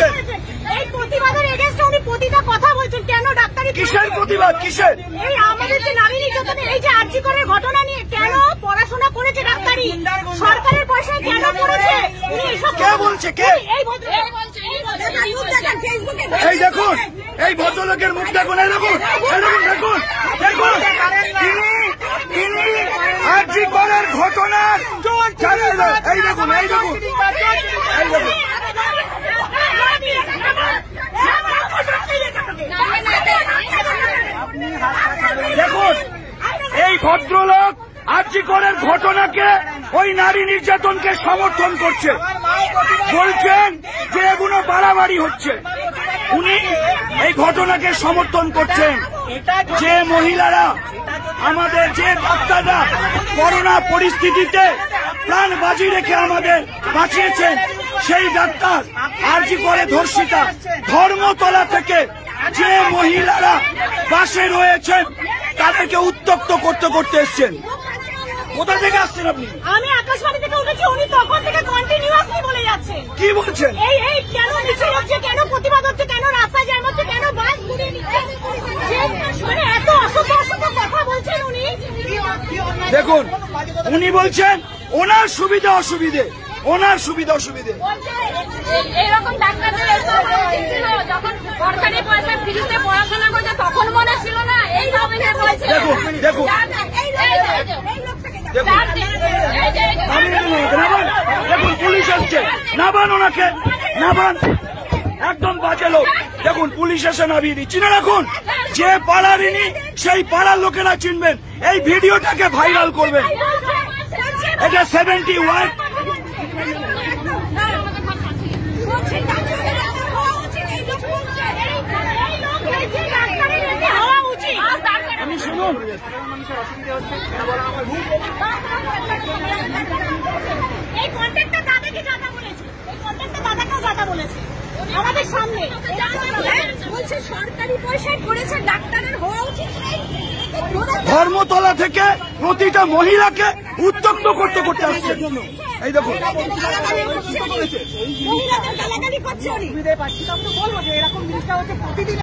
করছেন? এই প্রতিবাদের এগেইনস্টে উনি প্রতিটা কথা বলছেন। কেন ডাক্তারি কিসের প্রতিবাদ? কিসের? এই আমাদের যে নারী নির্যাতনের এই যে আরজি করের ঘটনা নিয়ে কেন পড়াশোনা করেছে ডাক্তারি, সরকারের পয়সায় কেন করেছে? উনি এসব কে বলছে? কে? এই দেখুন, এই ভদ্রলোকের মুখ দেখুন, এই দেখুন, দেখুন, দেখুন, তিনি আরজি করের ঘটনা, এই দেখুন, এই দেখুন, এই দেখুন, দেখুন, এই ভদ্রলোক আরজি করের ঘটনাকে, ওই নারী নির্যাতনকে সমর্থন করছে, বলছেন যে এগুলো বাড়াবাড়ি হচ্ছে। উনি এই ঘটনাকে সমর্থন করছেন। যে মহিলারা, আমাদের যে ডাক্তাররা করোনা পরিস্থিতিতে প্রাণ বাজি রেখে আমাদের বাঁচিয়েছেন, সেই ডাক্তার আরজি করে ধর্ষিতা ধর্মতলা থেকে যে মহিলারা বাসে রয়েছেন তাদেরকে উত্তপ্ত করতে এসছেন। কোথা থেকে আসছেন আপনি? আমি আকাশবাণী থেকে উঠেছি, উনি তখন থেকে কন্টিনিউয়াসলি বলে যাচ্ছেন। কি বলছেন? এই কেন মিছিল হচ্ছে, কেন প্রতিবাদ হচ্ছে, কেন রাস্তায় জ্যাম হচ্ছে, কেন বাস ঘুরিয়ে নিচ্ছে, মানে এত অসভ্য কথা বলছেন উনি। দেখুন, উনি বলছেন ওনার সুবিধা অসুবিধে, ওনার সুবিধা অসুবিধে। এরকম ডাক্তারদের ছিল যখন সরকারি পয়সা ফ্রিতে পড়াশোনা করছে তখন মনে ছিল না। এই অভিনয় করেছে। দেখুন, দেখুন, দেখুন, পুলিশ আসছে, নাবান ওনাকে, নাবান, একদম বাজে লোক। দেখুন, পুলিশ এসে নামিয়ে দিচ্ছি না। রাখুন, যে পাড়ারিনি সেই পাড়ার লোকেরা চিনবেন। এই ভিডিওটাকে ভাইরাল করবেন। এটা 71 আমি শুনুন, এই কন্ট্যাক্টটা দাদাকে যাতা বলেছে, এই কন্ট্যাক্টটা দাদাকেও যাতা বলেছে আমাদের সামনে। বলছে সরকারি পয়সায় করেছে, ডাক্তারের হওয়া উচিত। ধর্মতলা থেকে প্রতিটা মহিলাকে উত্তপ্ত করতে আসছে। এই দেখুন, মহিলাদের গালাগালি করছে উনি। বলবো যে এরকম জিনিসটা হচ্ছে প্রতিদিন।